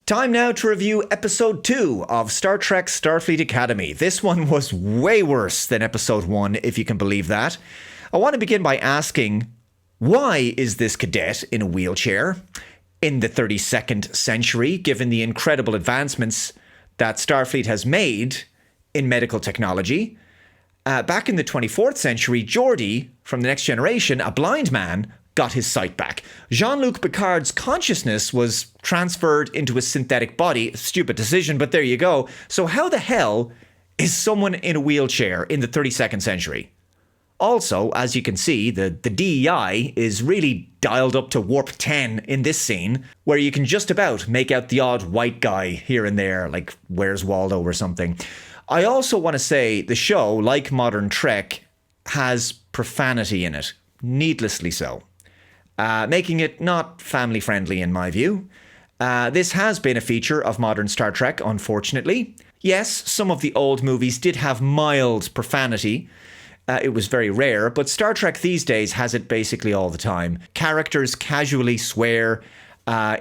Time now to review episode 2 of Star Trek Starfleet Academy. This one was way worse than episode 1, if you can believe that. I want to begin by asking, why is this cadet in a wheelchair in the 32nd century, given the incredible advancements that Starfleet has made in medical technology? Back in the 24th century, Geordi, from The Next Generation, a blind man, got his sight back. Jean-Luc Picard's consciousness was transferred into a synthetic body. Stupid decision, but there you go. So how the hell is someone in a wheelchair in the 32nd century? Also, as you can see, the DEI is really dialed up to warp 10 in this scene, where you can just about make out the odd white guy here and there, like Where's Waldo or something. I also want to say the show, like modern Trek, has profanity in it, needlessly so. Making it not family-friendly in my view. This has been a feature of modern Star Trek, unfortunately. Yes, some of the old movies did have mild profanity. It was very rare, but Star Trek these days has it basically all the time. Characters casually swear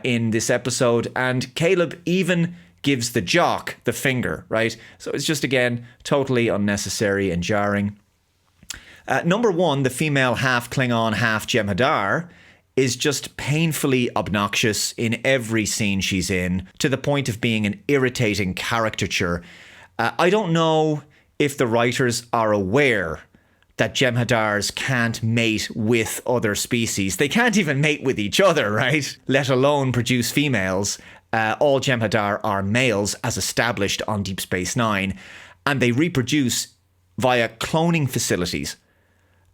in this episode, and Caleb even gives the jock the finger, right? So it's just, again, totally unnecessary and jarring. Number 1, the female half Klingon, half Jem'Hadar, is just painfully obnoxious in every scene she's in, to the point of being an irritating caricature. I don't know if the writers are aware that Jem'Hadars can't mate with other species. They can't even mate with each other, right? Let alone produce females. All Jem'Hadar are males, as established on Deep Space Nine, and they reproduce via cloning facilities.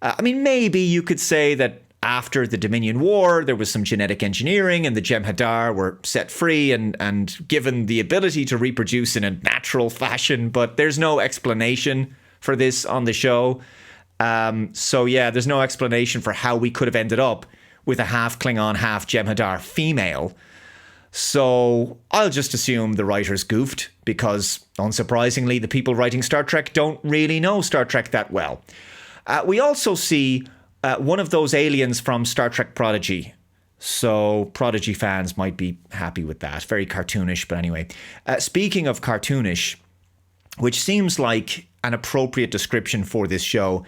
I mean, maybe you could say that after the Dominion War, there was some genetic engineering and the Jem'Hadar were set free and given the ability to reproduce in a natural fashion, but there's no explanation for this on the show. So yeah, there's no explanation for how we could have ended up with a half Klingon, half Jem'Hadar female. So I'll just assume the writers goofed because, unsurprisingly, the people writing Star Trek don't really know Star Trek that well. We also see one of those aliens from Star Trek Prodigy. So Prodigy fans might be happy with that. Very cartoonish, but anyway. Speaking of cartoonish, which seems like an appropriate description for this show,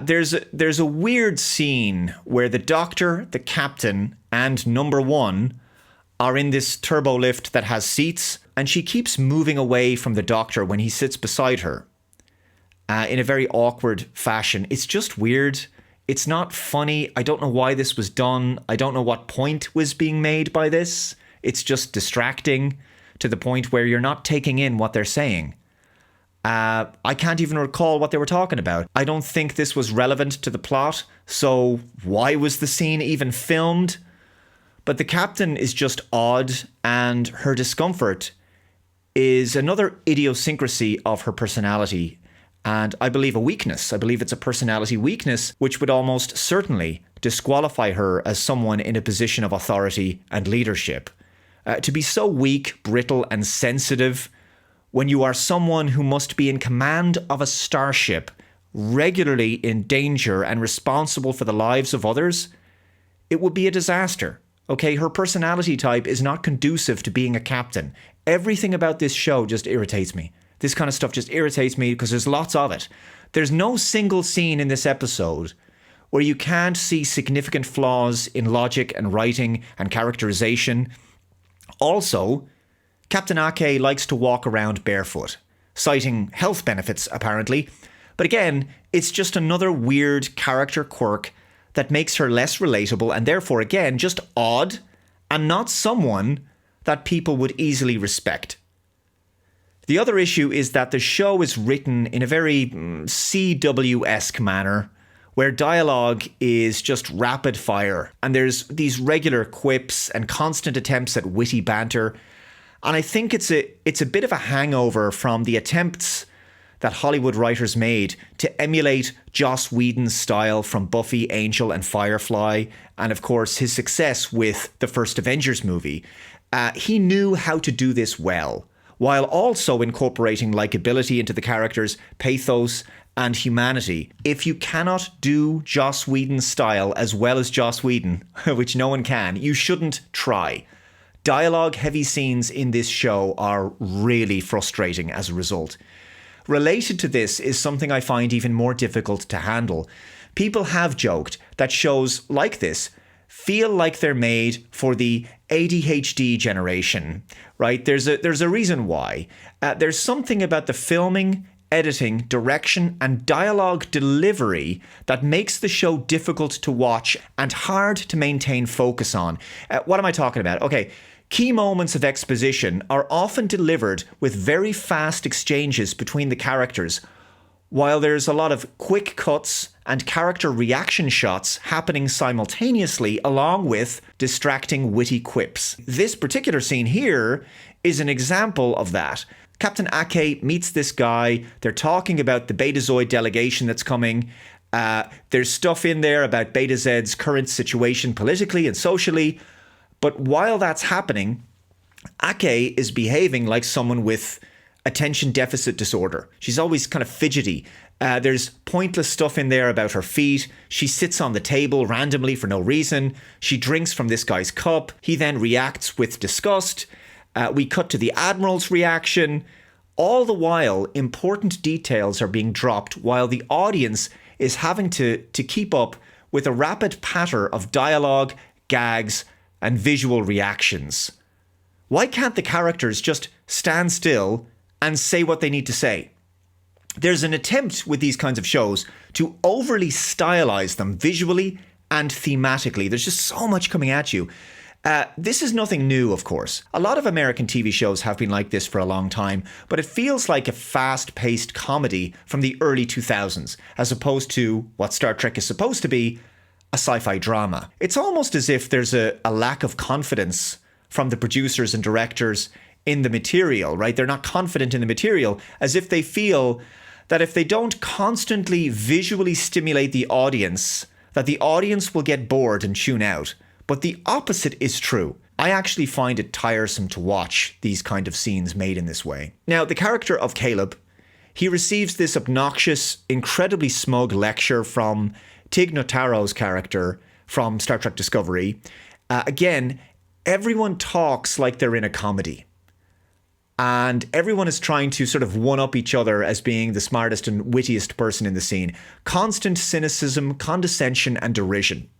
there's a weird scene where the Doctor, the Captain, and Number 1 are in this turbo lift that has seats, and she keeps moving away from the Doctor when he sits beside her in a very awkward fashion. It's just weird. It's not funny. I don't know why this was done. I don't know what point was being made by this. It's just distracting to the point where you're not taking in what they're saying. I can't even recall what they were talking about. I don't think this was relevant to the plot, so why was the scene even filmed? But the Captain is just odd, and her discomfort is another idiosyncrasy of her personality, and I believe a weakness. I believe it's a personality weakness, which would almost certainly disqualify her as someone in a position of authority and leadership. To be so weak, brittle, and sensitive when you are someone who must be in command of a starship, regularly in danger and responsible for the lives of others, it would be a disaster. Okay, her personality type is not conducive to being a captain. Everything about this show just irritates me. This kind of stuff just irritates me because there's lots of it. There's no single scene in this episode where you can't see significant flaws in logic and writing and characterization. Also, Captain Ake likes to walk around barefoot, citing health benefits apparently. But again, it's just another weird character quirk that makes her less relatable and therefore, again, just odd and not someone that people would easily respect. The other issue is that the show is written in a very CW-esque manner, where dialogue is just rapid fire, and there's these regular quips and constant attempts at witty banter. And I think it's a bit of a hangover from the attempts that Hollywood writers made to emulate Joss Whedon's style from Buffy, Angel, and Firefly, and of course his success with the first Avengers movie. He knew how to do this well, while also incorporating likability into the characters, pathos, and humanity. If you cannot do Joss Whedon's style as well as Joss Whedon, which no one can, you shouldn't try. Dialogue-heavy scenes in this show are really frustrating as a result. Related to this is something I find even more difficult to handle. People have joked that shows like this feel like they're made for the ADHD generation, right? There's a reason why. There's something about the filming, editing, direction, and dialogue delivery that makes the show difficult to watch and hard to maintain focus on. What am I talking about? Okay. Key moments of exposition are often delivered with very fast exchanges between the characters, while there's a lot of quick cuts and character reaction shots happening simultaneously along with distracting witty quips. This particular scene here is an example of that. Captain Ake meets this guy. They're talking about the Betazoid delegation that's coming. There's stuff in there about Beta Z's current situation politically and socially. But while that's happening, Ake is behaving like someone with attention deficit disorder. She's always kind of fidgety. There's pointless stuff in there about her feet. She sits on the table randomly for no reason. She drinks from this guy's cup. He then reacts with disgust. We cut to the Admiral's reaction. All the while, important details are being dropped while the audience is having to keep up with a rapid patter of dialogue, gags, and visual reactions. Why can't the characters just stand still and say what they need to say? There's an attempt with these kinds of shows to overly stylize them visually and thematically. There's just so much coming at you. This is nothing new, of course. A lot of American TV shows have been like this for a long time, but it feels like a fast-paced comedy from the early 2000s, as opposed to what Star Trek is supposed to be, a sci-fi drama. It's almost as if there's a lack of confidence from the producers and directors in the material, right? They're not confident in the material, as if they feel that if they don't constantly visually stimulate the audience, that the audience will get bored and tune out. But the opposite is true. I actually find it tiresome to watch these kind of scenes made in this way. Now, the character of Caleb, he receives this obnoxious, incredibly smug lecture from Tig Notaro's character from Star Trek Discovery. Again, everyone talks like they're in a comedy. And everyone is trying to sort of one-up each other as being the smartest and wittiest person in the scene. Constant cynicism, condescension, and derision.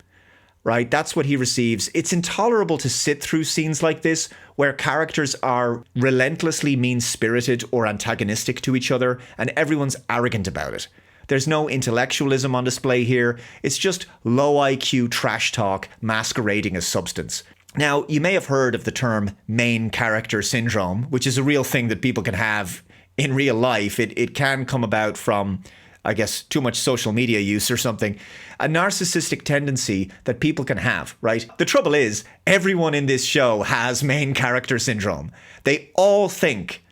Right? That's what he receives. It's intolerable to sit through scenes like this where characters are relentlessly mean-spirited or antagonistic to each other and everyone's arrogant about it. There's no intellectualism on display here. It's just low IQ trash talk masquerading as substance. Now, you may have heard of the term main character syndrome, which is a real thing that people can have in real life. It can come about from, I guess, too much social media use or something. A narcissistic tendency that people can have, right? The trouble is, everyone in this show has main character syndrome. They all think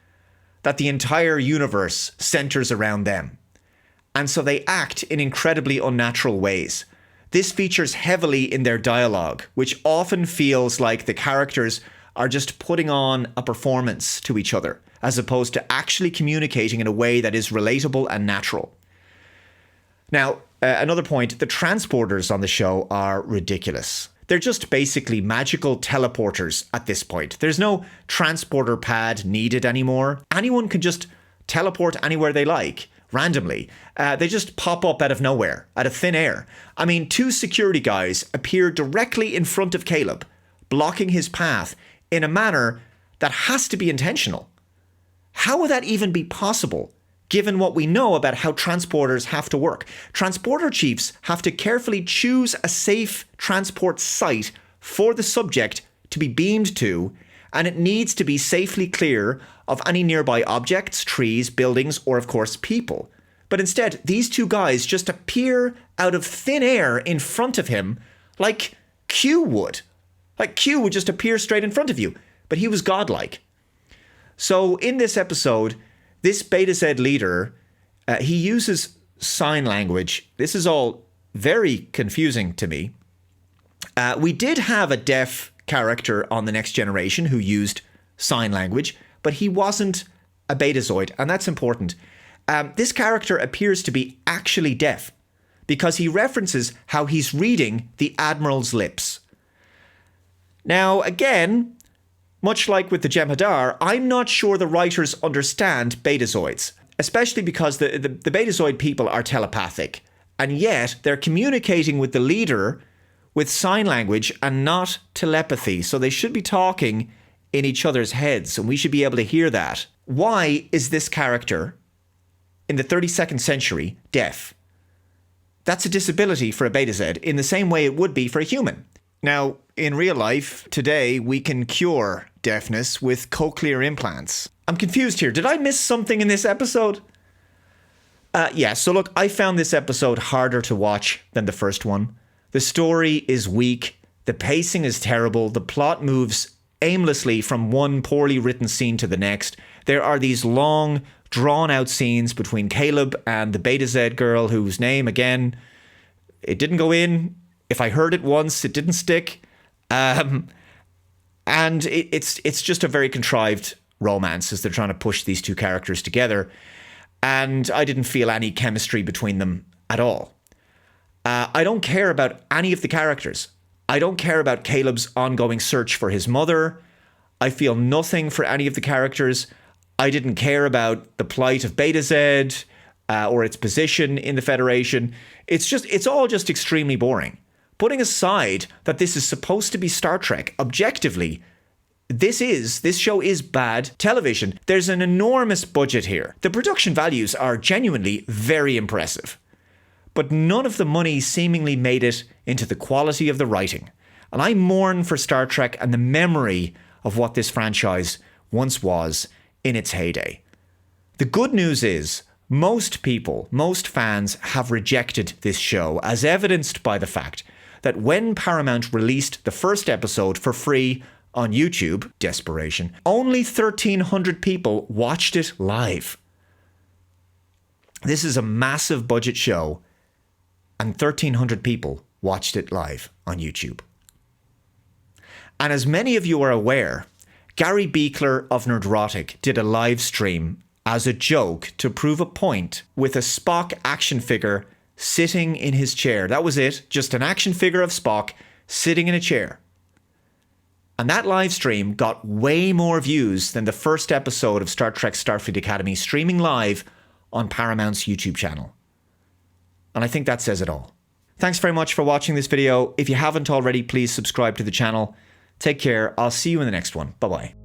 that the entire universe centers around them. And so they act in incredibly unnatural ways. This features heavily in their dialogue, which often feels like the characters are just putting on a performance to each other, as opposed to actually communicating in a way that is relatable and natural. Now, another point, the transporters on the show are ridiculous. They're just basically magical teleporters at this point. There's no transporter pad needed anymore. Anyone can just teleport anywhere they like, randomly. They just pop up out of nowhere, out of thin air. I mean, two security guys appear directly in front of Caleb, blocking his path in a manner that has to be intentional. How would that even be possible, given what we know about how transporters have to work? Transporter chiefs have to carefully choose a safe transport site for the subject to be beamed to, and it needs to be safely clear of any nearby objects, trees, buildings, or of course people. But instead, these two guys just appear out of thin air in front of him like Q would. Like Q would just appear straight in front of you, but he was godlike. So in this episode, this Beta Z leader, he uses sign language. This is all very confusing to me. We did have a deaf character on The Next Generation who used sign language, but he wasn't a Betazoid, and that's important. This character appears to be actually deaf because he references how he's reading the Admiral's lips. Now, again, Much like with the Jem'Hadar, I'm not sure the writers understand Betazoids, especially because the Betazoid people are telepathic, and yet they're communicating with the leader with sign language and not telepathy, so they should be talking in each other's heads, and we should be able to hear that. Why is this character in the 32nd century deaf? That's a disability for a Betazed in the same way it would be for a human. Now, in real life, today, we can cure deafness with cochlear implants. I'm confused here. Did I miss something in this episode? Yeah, so look, I found this episode harder to watch than the first one. The story is weak. The pacing is terrible. The plot moves aimlessly from one poorly written scene to the next. There are these long, drawn-out scenes between Caleb and the Betazed girl, whose name, again, it didn't go in. If I heard it once, it didn't stick. And it's just a very contrived romance as they're trying to push these two characters together. And I didn't feel any chemistry between them at all. I don't care about any of the characters. I don't care about Caleb's ongoing search for his mother. I feel nothing for any of the characters. I didn't care about the plight of Betazed or its position in the Federation. It's all just extremely boring. Putting aside that this is supposed to be Star Trek, objectively, this show is bad television. There's an enormous budget here. The production values are genuinely very impressive. But none of the money seemingly made it into the quality of the writing. And I mourn for Star Trek and the memory of what this franchise once was in its heyday. The good news is, most people, most fans have rejected this show, as evidenced by the fact that when Paramount released the first episode for free on YouTube, desperation, only 1,300 people watched it live. This is a massive budget show, and 1,300 people watched it live on YouTube. And as many of you are aware, Gary Beekler of Nerdrotic did a live stream as a joke to prove a point with a Spock action figure sitting in his chair. That was it, just an action figure of Spock sitting in a chair. And that live stream got way more views than the first episode of Star Trek Starfleet Academy streaming live on Paramount's YouTube channel. And I think that says it all. Thanks very much for watching this video. If you haven't already, please subscribe to the channel. Take care. I'll see you in the next one. Bye-bye.